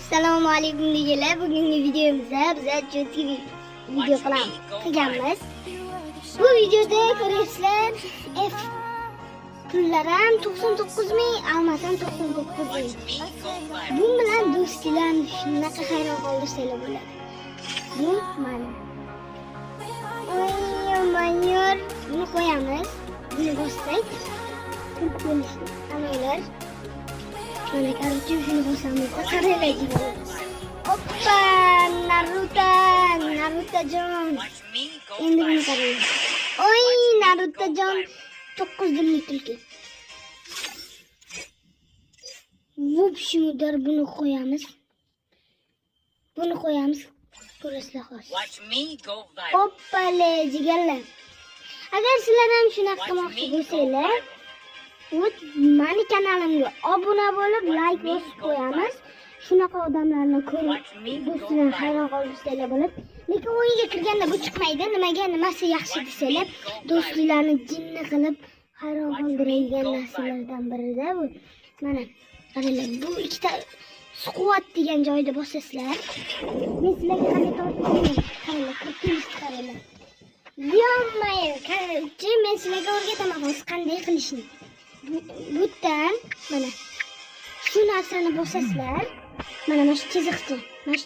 Assalomu alaykum deganlar. Bugungi videomizda biz jiddiy video qilganmiz. Bu videoda ko'rasizlar, F pullari ham 99 ming, almasam 99 ming. Bu bilan do'stlarni shunaqa hayron qoldirsanglar bo'ladi. Bu mana. Mayor buni qo'yamiz. Buni bossak, analar mana короче shuni bosamiz. Qaranglar. Hoppa, Naruto-jon. Endi buni qarang. Oy, Naruto-jon 9 dilli tulki. Vobshimudar buni qo'yamiz. Ko'rasizlar hozir. Hoppale, jigarlar. Agar sizlar ham shunaqa qilmoqchi bo'lsanglar, mani kanalimga obuna bo'lib, like bosib qo'yamiz. Shunaqa odamlarni ko'rib, do'stlar hayron qoldirsanglar bo'ladi. Lekin o'yinga kirganda bu chiqmaydi. Nimasi yaxshi desanglar, do'stlarni jinni qilib hayron qoldiradigan narsalardan birida bu. Mana qaranglar, bu ikkita squat degan joyda bosasizlar. Men sizlarga qanday tortmayman. Qaranglar. Yommayer, qarangchi, men sizlarga o'rgataman hozir qanday qilishni. Bu yerdan mana shu narsani bosasizlar. Mana shu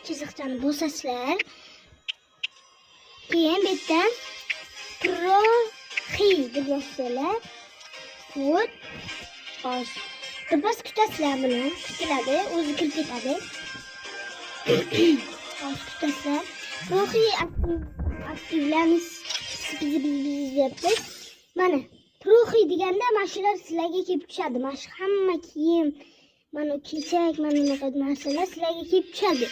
chiziqchani bosasizlar. Keyin bu yerdan proxi deb yozsanglar. Vot. Hozir birpas kutasizlar buni. Kutiladi, o'zi kirib ketadi. Hozir kutasizlar. Proxi aktivlanish deyapti. Mana proxi deganda mashinlar sizlarga kelib tushadi. Mana shu hamma kiyim, mana kechak, mana bunaqa narsalar sizlarga kelib tushadi.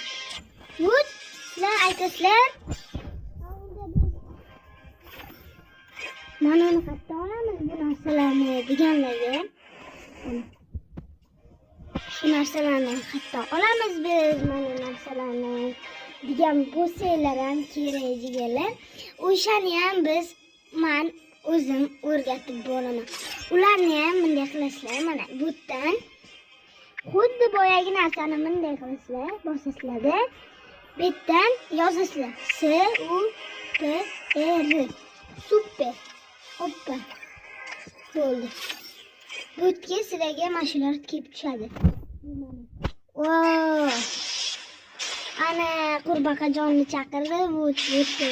Vot, sizlar aytasizlar. Mana uni qayerdan olamiz bu narsalarni deganlarga. Shu narsalarni qayerdan olamiz biz mana narsalarni degan bo'lsanglar ham kerak deganlar. O'shani ham men o'zim o'rgatib boraman. Ularni ham bunday qilasizlar. Mana bu yerdan xuddi boyagi narsani bunday qilasizlar, bosasizlar-da. Bu yerdan yozasizlar. S U P R. Super. Hoppa. Bo'ldi. Bu yerga sizlarga mashinalar kelib tushadi. Voy. Ana Qurbaqajonni chaqirdi. Bu yerga.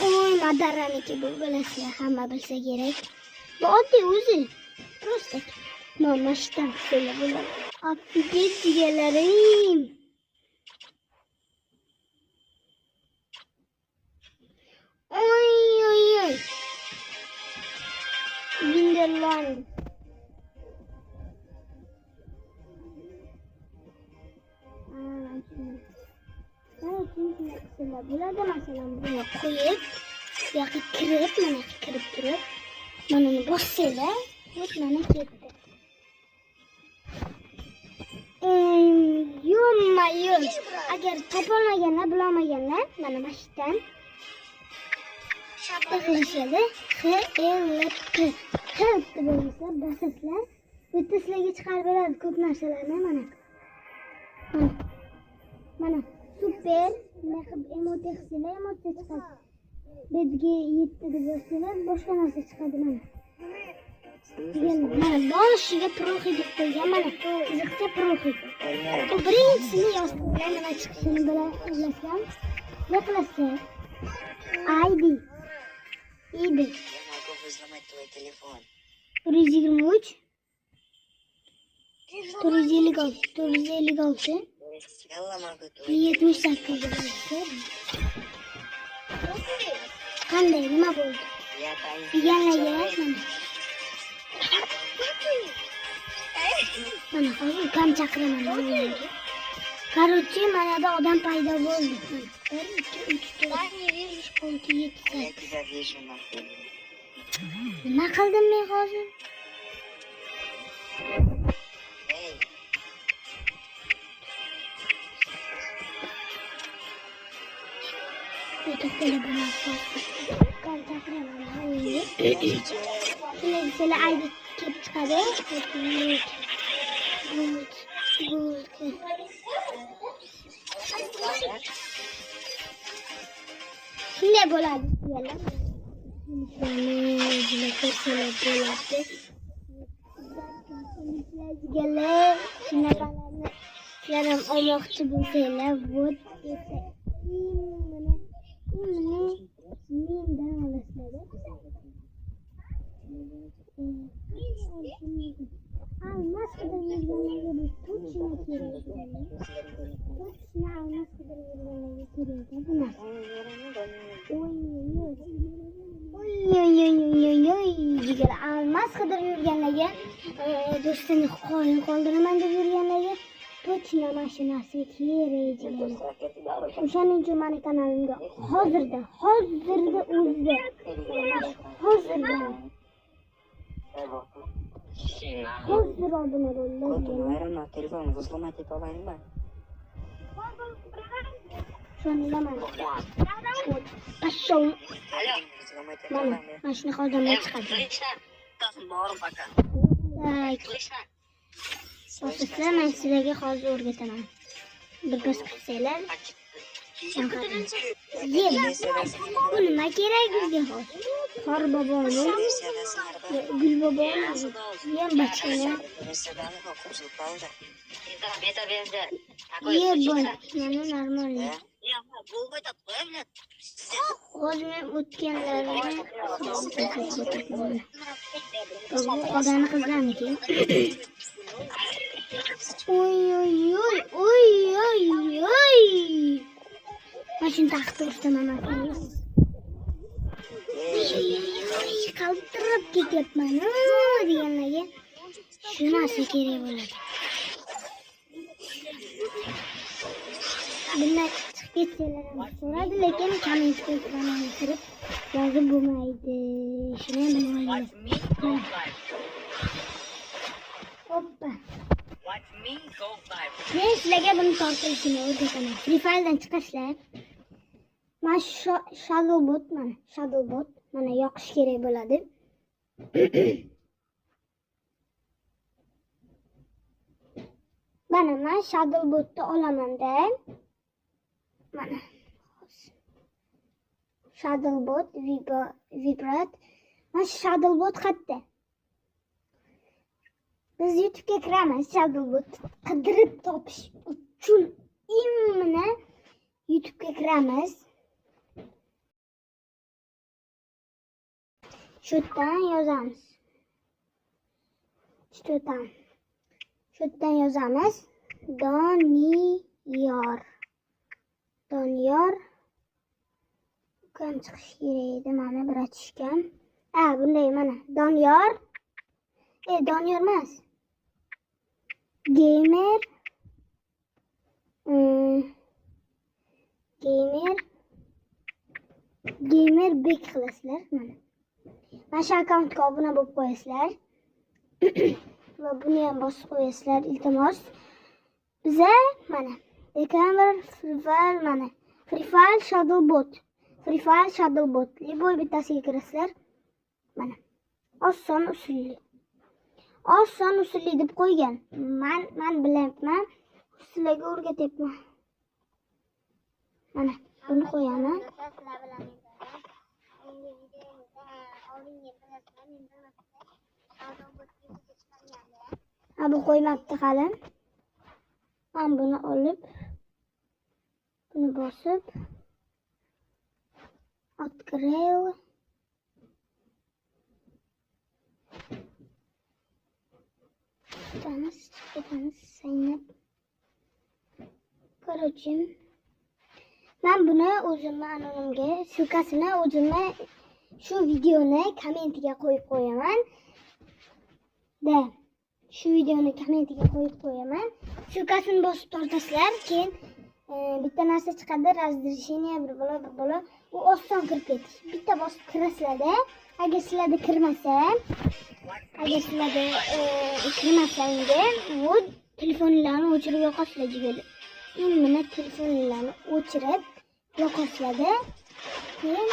Oy, Madaraniki bu bilasizlar, hamma bilsa kerak. Bu oddiy o'zi. Prosta. Mamashdan qilib bo'ladi. Afiyet deganlarim. Oy. Binderland. Bo'ladi, masalan, buni qo'yib, yoki kirib turib, mana buni bossanglar, mana ketdi. Yo'q. Agar topolmaganlar, bilolmaganlar, mana mashdan qilishladi. XLP. Help deb bo'lsa, bosasizlar. Bu yerda sizlarga chiqarib beradi ko'p narsalarni mana. Super. Emote qilsanglar, emote chiqadi. Bizga 7 deb yozsanglar, boshqa narsa chiqadi mana. Mana boshiga proxi deb qo'ygan, mana chiziqcha proxi. Bu birinchisini yozsanglar, nima chiqishini bilasizlar. Ne qilasizlar? ID. 123 456 78 qanday nima bo'ldi? Deganlarga mana hozir ukam chaqiraman. Короче, mana da odam paydo bo'ldi. 1 2 3 4 5 6 7 8. Nima qildim men hozir? Bu to'plar bilan Shunday desalar ayda kelib chiqadi. Shunday bo'ladi deganlar. Deganlar shunaqalarni sizlar ham olmoqchi bo'lsanglar, vot esa mendan olasizlar. Almas qadar yurganlarga bu точно kerak. Точно almas qadar yurganlarga kerak bu narsa. Oy, jigar almas qadar yurganlarga do'stini qoldiraman deb yurganlarga точно mana shu narsa kerak jigar. O'shaning uchun meni kanalimga hozirda o'zida hozir obuna bo'ldim. Telefonini взломать eta olaymi? Shundaman. Pashon. Mana shunaqa odamlar chiqadi. So'zsiz men sizlarga hozir o'rgataman. Bir bos qilsanglar. Bu nima kerak bizga hozir? Qor boboni, Gul boboni, ham bachkani. Mana normal. Hozir men o'tganlarni odamni qizlarniki. Oy. Mashina taqib turibman men. Qaltirib ketyapman deganlarga shu narsa kerak bo'ladi. Bunday chiqib ketsalar ham so'radi, lekin kommentga kirib yozib bo'lmaydi. Shuni ham bilib oling. Hoppa. Men sizlarga buni tortilishini o'rgataman. Free Fire'dan chiqasizlar. Mana Shadowbot mana yoqish kerak bo'ladi. Mana men Shadowbotni olaman-da. Mana Shadowbot Vibrate. Mana Shadowbot qayerda? Biz YouTube'ga kiramiz. Shadowbot qidirib topish uchun imni YouTube'ga kiramiz. Şutdan yozamiz. Şutdan yozamiz. Doniyor. Kam chiqish kerak edi, mana bir tushgan. Bunday mana Doniyor. Doniyor emas. Gamer bek qilasizlar mana. Mana shu akkauntga obuna bo'lib qo'yasizlar. Va buni ham bosib qo'yasizlar, iltimos. Biza mana ekran mana Free Fire Shadowbot. Liboy bittasiga kirasizlar. Mana oson usulli deb qo'ygan. Men bilyapman. Sizlarga o'rgatyapman. Mana buni qo'yaman. Bu qo'ymabdi hali. Men buni olib, buni bosib, открыл. Çıkamiz, saynab. Короче, men buni o'zimni anonimga, ссылкасini o'zimni shu videoni kommentiga qo'yib qo'yaman. Shu videoni kommentiga qo'yib qo'yaman. Ссылкасini bosib tortasizlar, keyin bitta narsa chiqadi, разрешение bir bola. U oson kirib ketish. Bitta bosib kirasizlar-da. Agar sizlarda kirmasa, bu telefonlarni o'chirib yo'qotsizlar jigar. Mana telefonlarni o'chirib yo'qotsizlar-da. Keyin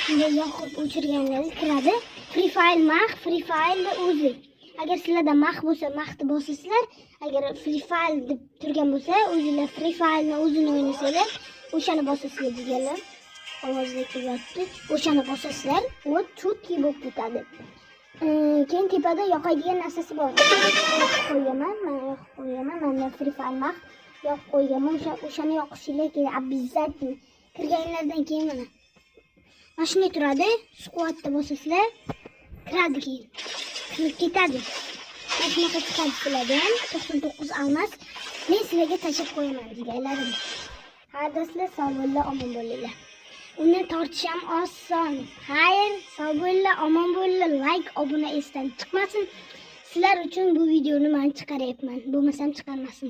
bunday yoqib o'chirganlar kiradi. free file max, free file o'zi. Agar sizlarda max bo'lsa, maxni bosasizlar, agar free file deb turgan bo'lsa, o'zingizlar free fileni o'zini o'ynasanglar, o'shani bosasizlar deganlar. Ovozda kelyapti. O'shani bosasizlar, u chutki bo'lib ketadi. Keyin tepada yoqadigan narsasi bor. Qo'yaman, mana free file max yoqib qo'yganman. O'shani yoqishinglar kerak, обязательно. Kirganlardan keyin mana shunday turadi. Squatda bosasizlar, kiradi keyin. Kirib ketadi. Mana shunaqa chiqadi sizlardan 99 almas. Men sizlarga tashib qo'yaman deganlarim. Hadaslar sog' bo'linglar, omon bo'linglar. Uni tortish ham oson. Xayr, sog' bo'linglar, omon bo'linglar. Like, obuna esdan chiqmasin. Sizlar uchun bu videoni men chiqaryapman. Bo'lmasam chiqarmasim.